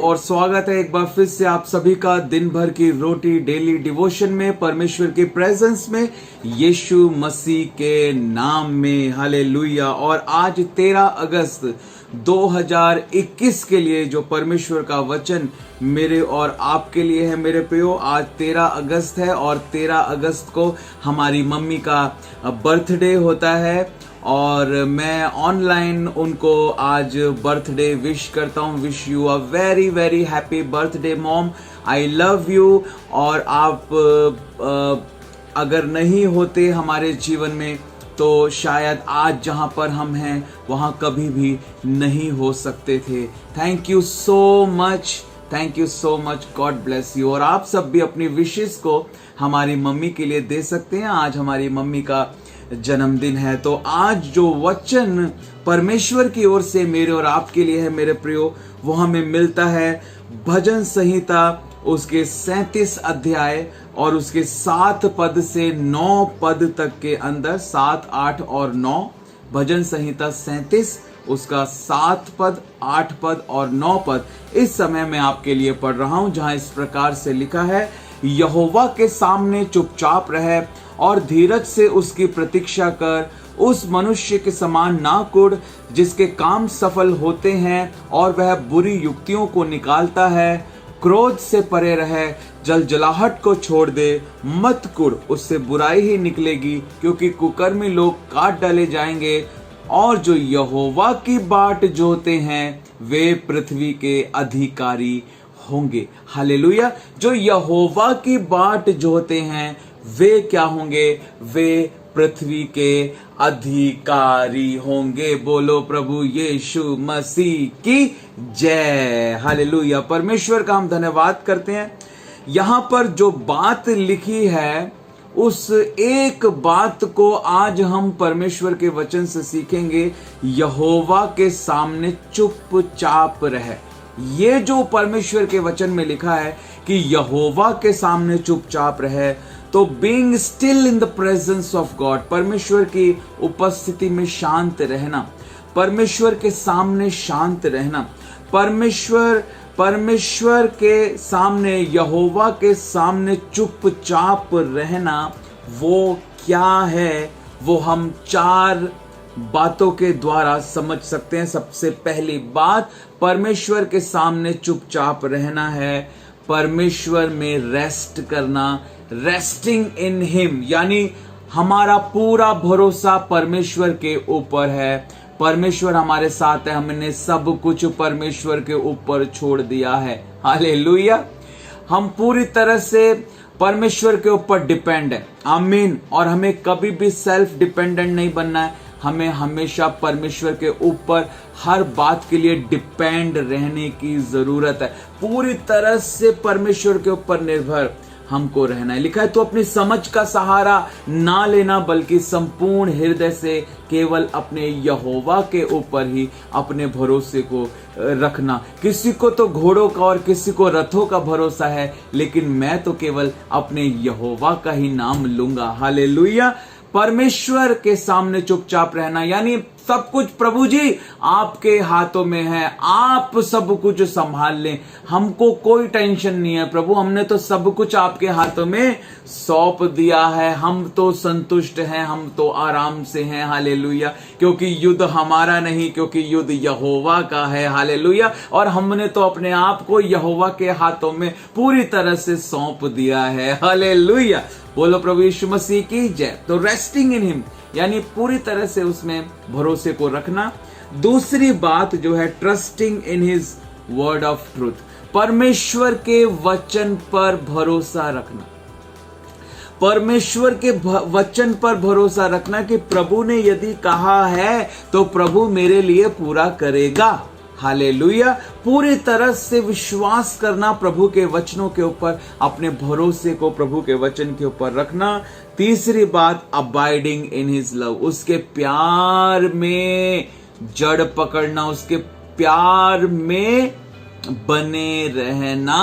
और स्वागत है एक बार फिर से आप सभी का दिन भर की रोटी डेली डिवोशन में, परमेश्वर के प्रेजेंस में, यीशु मसीह के नाम में। हालेलुया। और आज 13 अगस्त 2021 के लिए जो परमेश्वर का वचन मेरे और आपके लिए है मेरे प्रियो, आज 13 अगस्त है और 13 अगस्त को हमारी मम्मी का बर्थडे होता है और मैं ऑनलाइन उनको आज बर्थडे विश करता हूँ। Wish you a very very happy birthday mom, I love you. और आप अगर नहीं होते हमारे जीवन में तो शायद आज जहाँ पर हम हैं वहाँ कभी भी नहीं हो सकते थे। Thank you so much, thank you so much, God bless you. और आप सब भी अपनी विशेस को हमारी मम्मी के लिए दे सकते हैं। आज हमारी मम्मी का जन्मदिन है, तो आज जो वचन परमेश्वर की ओर से मेरे और आपके लिए है मेरे प्रियो, वो हमें मिलता है भजन संहिता उसके 37 अध्याय और उसके 7 पद से 9 पद तक के अंदर, 7, 8 और 9। भजन संहिता 37 उसका 7 पद, 8 पद और 9 पद इस समय मैं आपके लिए पढ़ रहा हूं, जहां इस प्रकार से लिखा है, यहोवा के सामने चुपचाप रह और धीरज से उसकी प्रतीक्षा कर। उस मनुष्य के समान ना कुड़ जिसके काम सफल होते हैं और वह बुरी युक्तियों को निकालता है। क्रोध से परे रह, जलजलाहट को छोड़ दे, मत कुड़, उससे बुराई ही निकलेगी, क्योंकि कुकर्मी लोग काट डाले जाएंगे। और जो यहोवा की बाट जोते हैं वे पृथ्वी के अधिकारी होंगे। हालेलुया। जो यहोवा की बाट जोते हैं वे क्या होंगे? वे पृथ्वी के अधिकारी होंगे। बोलो प्रभु यीशु मसीह की जय। हालेलुया। परमेश्वर का हम धन्यवाद करते हैं। यहां पर जो बात लिखी है उस एक बात को आज हम परमेश्वर के वचन से सीखेंगे। यहोवा के सामने चुपचाप रहे। ये जो परमेश्वर के वचन में लिखा है कि यहोवा के सामने चुपचाप रहे, तो being still in the presence of God, परमेश्वर की उपस्थिति में शांत रहना, परमेश्वर के सामने शांत रहना, परमेश्वर के सामने, यहोवा के सामने चुपचाप रहना, वो क्या है? वो हम 4 बातों के द्वारा समझ सकते हैं। सबसे पहली बात, परमेश्वर के सामने चुपचाप रहना है, परमेश्वर में रेस्ट करना, रेस्टिंग इन हिम, यानी हमारा पूरा भरोसा परमेश्वर के ऊपर है। परमेश्वर हमारे साथ है, हमने सब कुछ परमेश्वर के ऊपर छोड़ दिया है। हालेलुया। हम पूरी तरह से परमेश्वर के ऊपर डिपेंड है। आमीन। और हमें कभी भी सेल्फ डिपेंडेंट नहीं बनना है। हमें हमेशा परमेश्वर के ऊपर हर बात के लिए डिपेंड रहने की जरूरत है। पूरी तरह से परमेश्वर के ऊपर निर्भर हमको रहना है। लिखा है, तो अपनी समझ का सहारा ना लेना, बल्कि संपूर्ण हृदय से केवल अपने यहोवा के ऊपर ही अपने भरोसे को रखना। किसी को तो घोड़ों का और किसी को रथों का भरोसा है, लेकिन मैं तो केवल अपने यहोवा का ही नाम लूंगा। हालेलुया। परमेश्वर के सामने चुपचाप रहना यानी सब कुछ प्रभु जी आपके हाथों में है, आप सब कुछ संभाल लें, हमको कोई टेंशन नहीं है प्रभु, हमने तो सब कुछ आपके हाथों में सौंप दिया है, हम तो संतुष्ट हैं, हम तो आराम से हैं। हालेलुया। क्योंकि युद्ध हमारा नहीं, क्योंकि युद्ध यहोवा का है। हालेलुया। और हमने तो अपने आप को यहोवा के हाथों में पूरी तरह से सौंप दिया है। हालेलुया। बोलो प्रभु यीशु मसीह की जय। तो रेस्टिंग इन हिम यानी पूरी तरह से उसमें भरोसे को रखना। दूसरी बात जो है, trusting in his word of truth, परमेश्वर के वचन पर भरोसा रखना। परमेश्वर के वचन पर भरोसा रखना कि प्रभु ने यदि कहा है तो प्रभु मेरे लिए पूरा करेगा। हालेलुया। पूरी तरह से विश्वास करना प्रभु के वचनों के ऊपर, अपने भरोसे को प्रभु के वचन के ऊपर रखना। तीसरी बात, अबाइडिंग इन हिज लव, उसके प्यार में जड़ पकड़ना, उसके प्यार में बने रहना।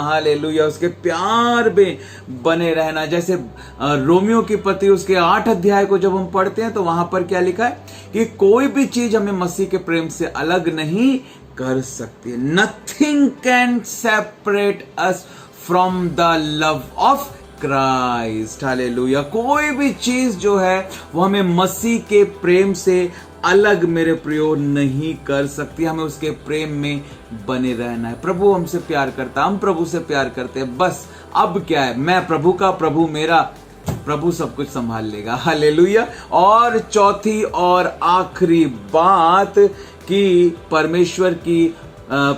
हालेलुया। उसके प्यार में बने रहना। जैसे रोमियो की पत्री उसके 8 अध्याय को जब हम पढ़ते हैं तो वहां पर क्या लिखा है कि कोई भी चीज हमें मसीह के प्रेम से अलग नहीं कर सकती है। Nothing can separate us from the love of Christ. Hallelujah. कोई भी चीज जो है वो हमें मसीह के प्रेम से अलग मेरे प्रियो नहीं कर सकती। हमें उसके प्रेम में बने रहना है। प्रभु हमसे प्यार करता, हम प्रभु से प्यार करते हैं। बस अब क्या है, मैं प्रभु का, प्रभु मेरा, प्रभु सब कुछ संभाल लेगा। हालेलुया। और चौथी और आखिरी बात कि परमेश्वर की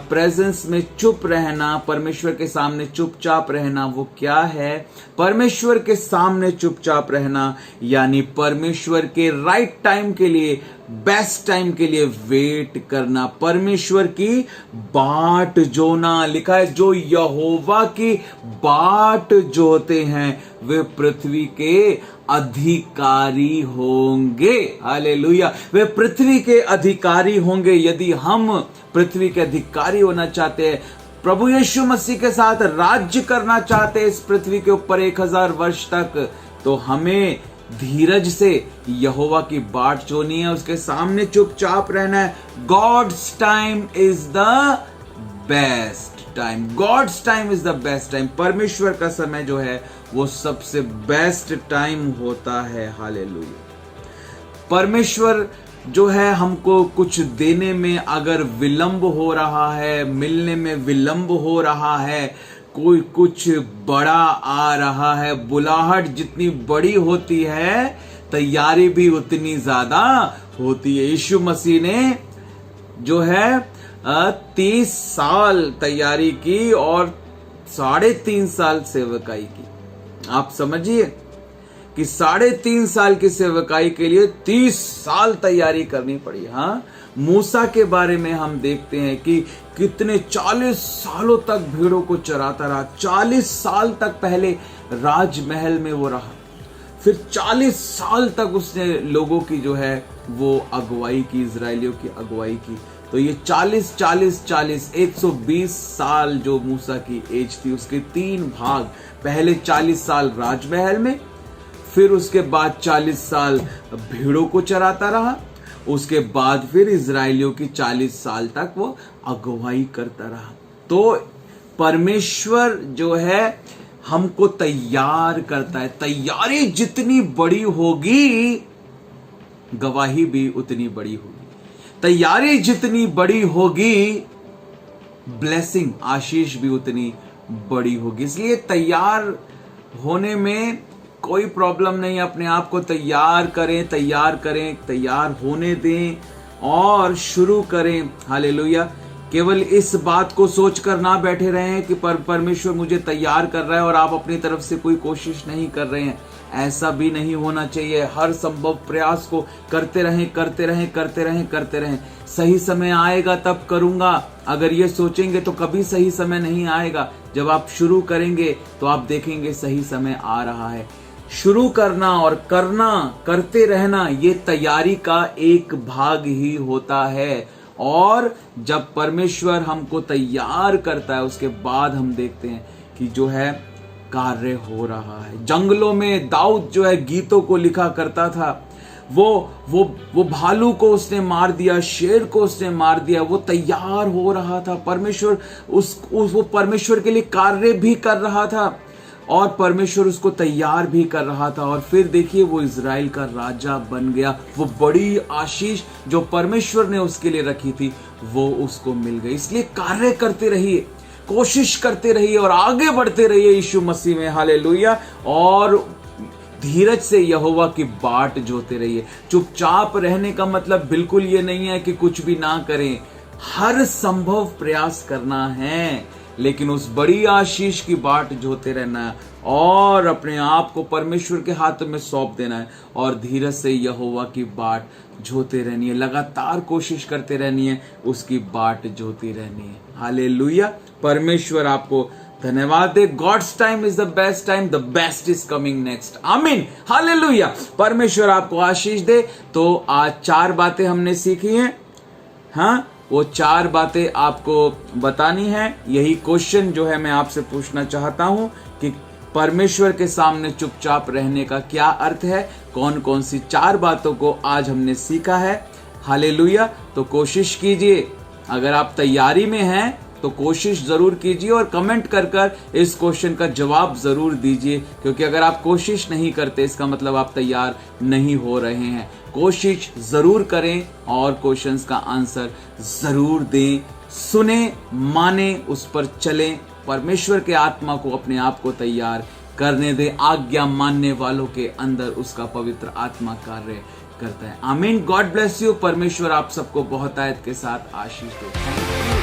प्रेजेंस में चुप रहना, परमेश्वर के सामने चुपचाप रहना, वो क्या है? परमेश्वर के सामने चुपचाप रहना यानी परमेश्वर के राइट टाइम के लिए, बेस्ट टाइम के लिए वेट करना, परमेश्वर की बाट जोना। लिखा है जो यहोवा की बाट जोते हैं वे पृथ्वी के अधिकारी होंगे। हालेलुया। वे पृथ्वी के अधिकारी होंगे। यदि हम पृथ्वी के अधिकारी होना चाहते हैं, प्रभु यीशु मसीह के साथ राज्य करना चाहते हैं इस पृथ्वी के ऊपर 1000 वर्ष तक, तो हमें धीरज से यहोवा की बाट जोनी है, उसके सामने चुपचाप रहना है। God's time is the best time. God's time is the best time. परमेश्वर का समय जो है वो सबसे बेस्ट टाइम होता है। हालेलुया। परमेश्वर जो है हमको कुछ देने में अगर विलंब हो रहा है, मिलने में विलंब हो रहा है, कोई कुछ बड़ा आ रहा है, बुलाहट जितनी बड़ी होती है तैयारी भी उतनी ज्यादा होती है। यीशु मसीह ने जो है 30 साल तैयारी की और 3.5 साल सेवकाई की। आप समझिए कि 3.5 साल की सेवकाई के लिए 30 साल तैयारी करनी पड़ी। हाँ, मूसा के बारे में हम देखते हैं कि कितने 40 सालों तक भीड़ों को चराता रहा। 40 साल तक पहले राजमहल में वो रहा, फिर 40 साल तक उसने लोगों की जो है वो अगुवाई की, इजरायलियों की अगुवाई की। तो ये 120 साल जो मूसा की एज थी, उसके 3 भाग। पहले 40 साल राजमहल में, फिर उसके बाद 40 साल भीड़ों को चराता रहा, उसके बाद फिर इजरायलियों की 40 साल तक वो अगुवाई करता रहा। तो परमेश्वर जो है हमको तैयार करता है। तैयारी जितनी बड़ी होगी गवाही भी उतनी बड़ी होगी। तैयारी जितनी बड़ी होगी ब्लेसिंग, आशीष भी उतनी बड़ी होगी। इसलिए तैयार होने में कोई प्रॉब्लम नहीं। अपने आप को तैयार करें, तैयार होने दें और शुरू करें। हालेलुया। केवल इस बात को सोचकर ना बैठे रहें कि परमेश्वर मुझे तैयार कर रहा है और आप अपनी तरफ से कोई कोशिश नहीं कर रहे हैं। ऐसा भी नहीं होना चाहिए। हर संभव प्रयास को करते रहें। सही समय आएगा तब करूंगा, अगर ये सोचेंगे तो कभी सही समय नहीं आएगा। जब आप शुरू करेंगे तो आप देखेंगे सही समय आ रहा है। शुरू करना और करते रहना, ये तैयारी का एक भाग ही होता है। और जब परमेश्वर हमको तैयार करता है उसके बाद हम देखते हैं कि जो है कार्य हो रहा है। जंगलों में दाऊद जो है गीतों को लिखा करता था। वो भालू को उसने मार दिया, शेर को उसने मार दिया, वो तैयार हो रहा था। परमेश्वर वो परमेश्वर के लिए कार्य भी कर रहा था और परमेश्वर उसको तैयार भी कर रहा था। और फिर देखिए वो इजराइल का राजा बन गया। वो बड़ी आशीष जो परमेश्वर ने उसके लिए रखी थी वो उसको मिल गई। इसलिए कार्य करते रहिए, कोशिश करते रहिए और आगे बढ़ते रहिए यीशु मसीह में। हालेलुया। और धीरज से यहोवा की बाट जोते रहिए। चुपचाप रहने का मतलब बिल्कुल ये नहीं है कि कुछ भी ना करें। हर संभव प्रयास करना है, लेकिन उस बड़ी आशीष की बाट जोते रहना है और अपने आप को परमेश्वर के हाथ में सौंप देना है और धीरज से यहोवा की बाट जोते रहनी है। लगातार कोशिश करते रहनी है, उसकी बाट जोती रहनी है। हालेलुया। परमेश्वर आपको धन्यवाद दे। God's time is the best time, the best is coming next. आमीन। हालेलुया। परमेश्वर आपको आशीष दे। तो आज 4 बातें हमने सीखी हैं। हाँ, वो 4 बातें आपको बतानी है। यही क्वेश्चन जो है मैं आपसे पूछना चाहता हूं कि परमेश्वर के सामने चुपचाप रहने का क्या अर्थ है। कौन कौन सी 4 बातों को आज हमने सीखा है। हालेलुया। तो कोशिश कीजिए अगर आप तैयारी में हैं तो कोशिश जरूर कीजिए और कमेंट कर कर इस क्वेश्चन का जवाब जरूर दीजिए, क्योंकि अगर आप कोशिश नहीं करते इसका मतलब आप तैयार नहीं हो रहे हैं। कोशिश जरूर करें और क्वेश्चंस का आंसर जरूर दें। सुने, माने, उस पर चलें। परमेश्वर के आत्मा को अपने आप को तैयार करने दें। आज्ञा मानने वालों के अंदर उसका पवित्र आत्मा कार्य करता है। आमीन। God bless you. परमेश्वर आप सबको बहुतायत के साथ आशीष दे।